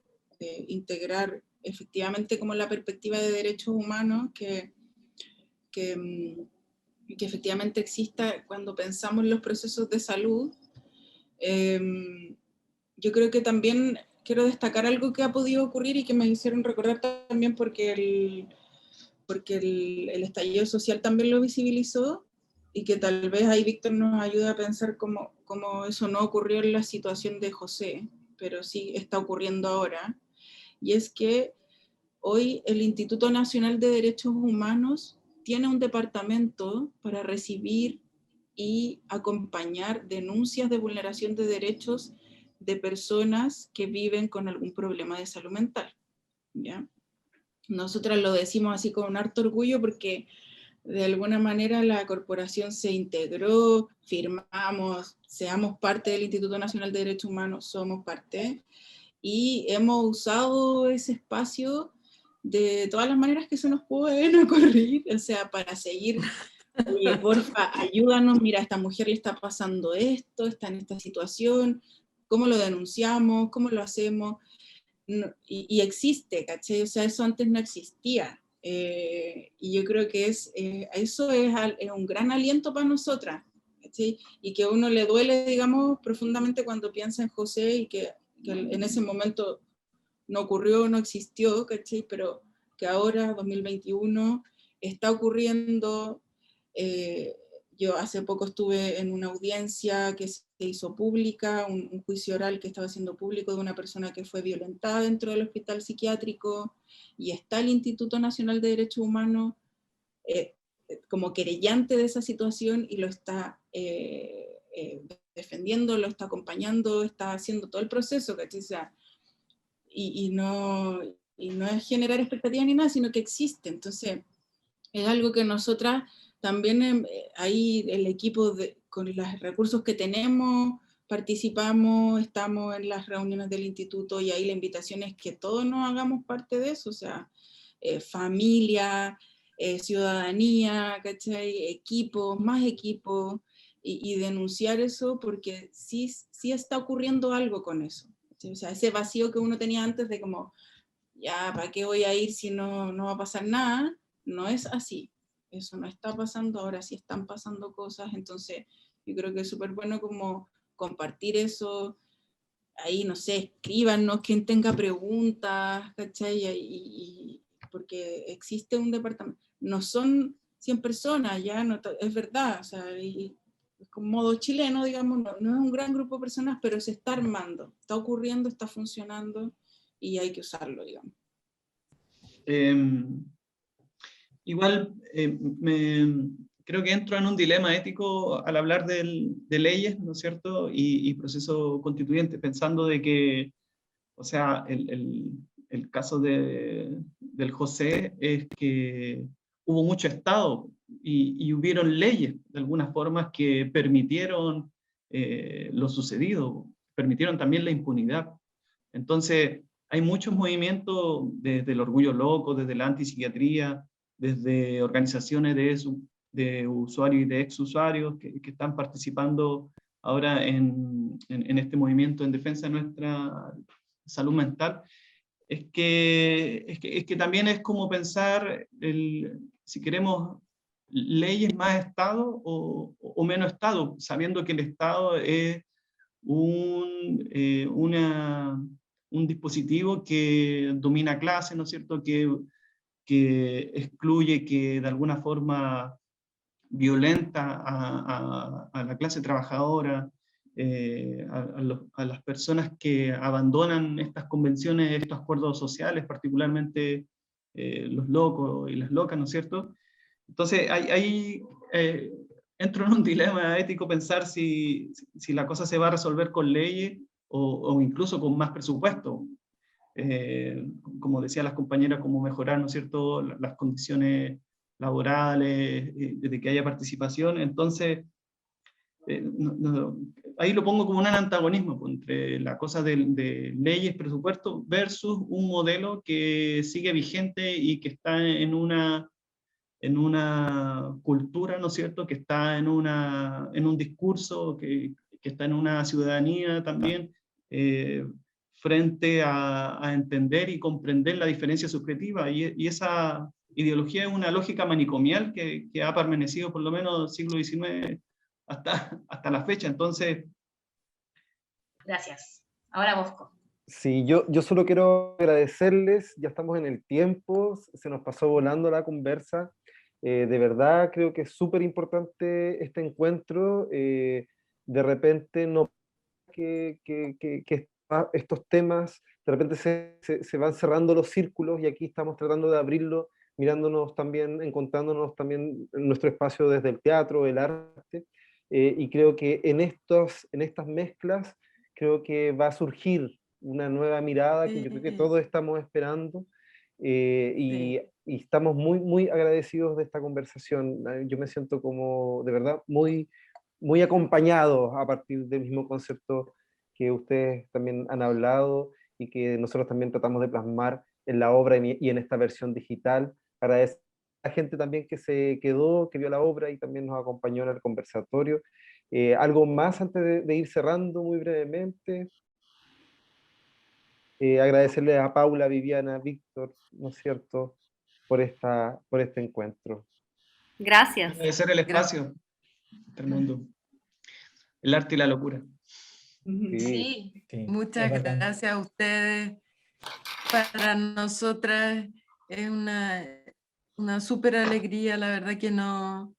integrar efectivamente como la perspectiva de derechos humanos que efectivamente exista cuando pensamos en los procesos de salud, yo creo que también quiero destacar algo que ha podido ocurrir y que me hicieron recordar también porque el estallido social también lo visibilizó, y que tal vez ahí Víctor nos ayuda a pensar cómo eso no ocurrió en la situación de José, pero sí está ocurriendo ahora, y es que hoy el Instituto Nacional de Derechos Humanos tiene un departamento para recibir y acompañar denuncias de vulneración de derechos de personas que viven con algún problema de salud mental, ¿ya? Nosotras lo decimos así con un harto orgullo porque de alguna manera la corporación se integró, firmamos, seamos parte del Instituto Nacional de Derechos Humanos, somos parte, y hemos usado ese espacio de todas las maneras que se nos pueden ocurrir, o sea, para seguir, oye, porfa, ayúdanos, mira, a esta mujer le está pasando esto, está en esta situación, ¿cómo lo denunciamos? ¿Cómo lo hacemos? No, y existe, ¿cachai? O sea, eso antes no existía. Y yo creo que eso es un gran aliento para nosotras, ¿cachai? Y que a uno le duele, digamos, profundamente cuando piensa en José y que en ese momento no ocurrió, no existió, ¿cachai? Pero que ahora, 2021, está ocurriendo. Yo hace poco estuve en una audiencia que se hizo pública, un juicio oral que estaba siendo público de una persona que fue violentada dentro del hospital psiquiátrico, y está el Instituto Nacional de Derechos Humanos como querellante de esa situación y lo está defendiendo, lo está acompañando, está haciendo todo el proceso, ¿cachai? O sea, y no es generar expectativas ni nada, sino que existe. Entonces, es algo que nosotras también, ahí el equipo, con los recursos que tenemos, participamos, estamos en las reuniones del instituto, y ahí la invitación es que todos nos hagamos parte de eso, o sea, familia, ciudadanía, ¿cachai? Equipos, más equipos, y denunciar eso, porque sí está ocurriendo algo con eso. ¿Sí? O sea, ese vacío que uno tenía antes de como, ya, ¿para qué voy a ir si no va a pasar nada? No es así. Eso no está pasando, ahora sí están pasando cosas, entonces yo creo que es súper bueno como compartir eso. Ahí, no sé, escríbanos, quien tenga preguntas, ¿cachai? Porque existe un departamento, no son 100 personas, ya, no, es verdad, o sea, es como modo chileno, digamos, no es un gran grupo de personas, pero se está armando, está ocurriendo, está funcionando, y hay que usarlo, digamos. Igual creo que entro en un dilema ético al hablar de leyes, ¿no es cierto? Y proceso constituyente, pensando de que, o sea, el caso del José es que hubo mucho Estado y hubieron leyes, de algunas formas, que permitieron lo sucedido, permitieron también la impunidad. Entonces, hay muchos movimientos desde el orgullo loco, desde la antipsiquiatría, desde organizaciones de usuarios y de exusuarios que están participando ahora en este movimiento en defensa de nuestra salud mental. Es que también es como pensar si queremos leyes más Estado o menos Estado, sabiendo que el Estado es un dispositivo que domina clases, ¿no es cierto?, que excluye, que de alguna forma violenta a la clase trabajadora, a las personas que abandonan estas convenciones, estos acuerdos sociales, particularmente los locos y las locas, ¿no es cierto? Entonces, ahí entro en un dilema ético pensar si la cosa se va a resolver con leyes o incluso con más presupuesto. Como decían las compañeras, cómo mejorar, ¿no es cierto?, las condiciones laborales, de que haya participación. Entonces, ahí lo pongo como un antagonismo entre la cosa de leyes, presupuesto, versus un modelo que sigue vigente y que está en una cultura, ¿no es cierto?, que está en un discurso, que está en una ciudadanía también, frente a entender y comprender la diferencia subjetiva, y esa ideología es una lógica manicomial que ha permanecido por lo menos del siglo XIX hasta la fecha. Entonces... Gracias. Ahora Bosco. Sí, yo solo quiero agradecerles, ya estamos en el tiempo, se nos pasó volando la conversa. De verdad creo que es súper importante este encuentro. De repente no que estos temas de repente se van cerrando los círculos, y aquí estamos tratando de abrirlo, mirándonos también, encontrándonos también en nuestro espacio desde el teatro, el arte, y creo que en estas mezclas creo que va a surgir una nueva mirada que yo creo que todos estamos esperando, y estamos muy, muy agradecidos de esta conversación. Yo me siento como, de verdad, muy, muy acompañado a partir del mismo concepto que ustedes también han hablado y que nosotros también tratamos de plasmar la obra y en esta versión digital. Agradecer a la gente también que se quedó, que vio la obra y también nos acompañó en el conversatorio. ¿Algo más antes de ir cerrando muy brevemente? Agradecerle a Paula, Viviana, Víctor, ¿no es cierto?, por este encuentro. Gracias. Agradecer el espacio del mundo, el arte y la locura. Sí. Muchas gracias a ustedes. Para nosotras es una súper alegría, la verdad que nos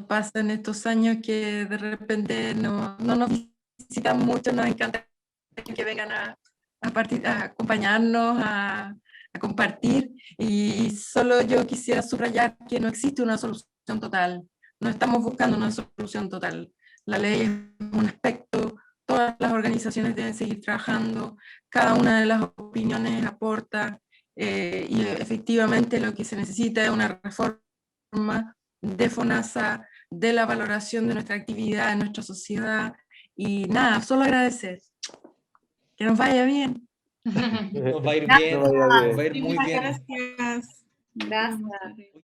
pasa en estos años que de repente no nos visitan mucho, nos encanta que vengan a acompañarnos, a compartir, y solo yo quisiera subrayar que no existe una solución total, no estamos buscando una solución total. La ley es un aspecto, todas las organizaciones deben seguir trabajando, cada una de las opiniones aporta, y efectivamente lo que se necesita es una reforma de FONASA, de la valoración de nuestra actividad en nuestra sociedad, y nada, solo agradecer. Que nos vaya bien. Nos va a ir Gracias. bien, nos va a ir muy bien. Gracias. Gracias.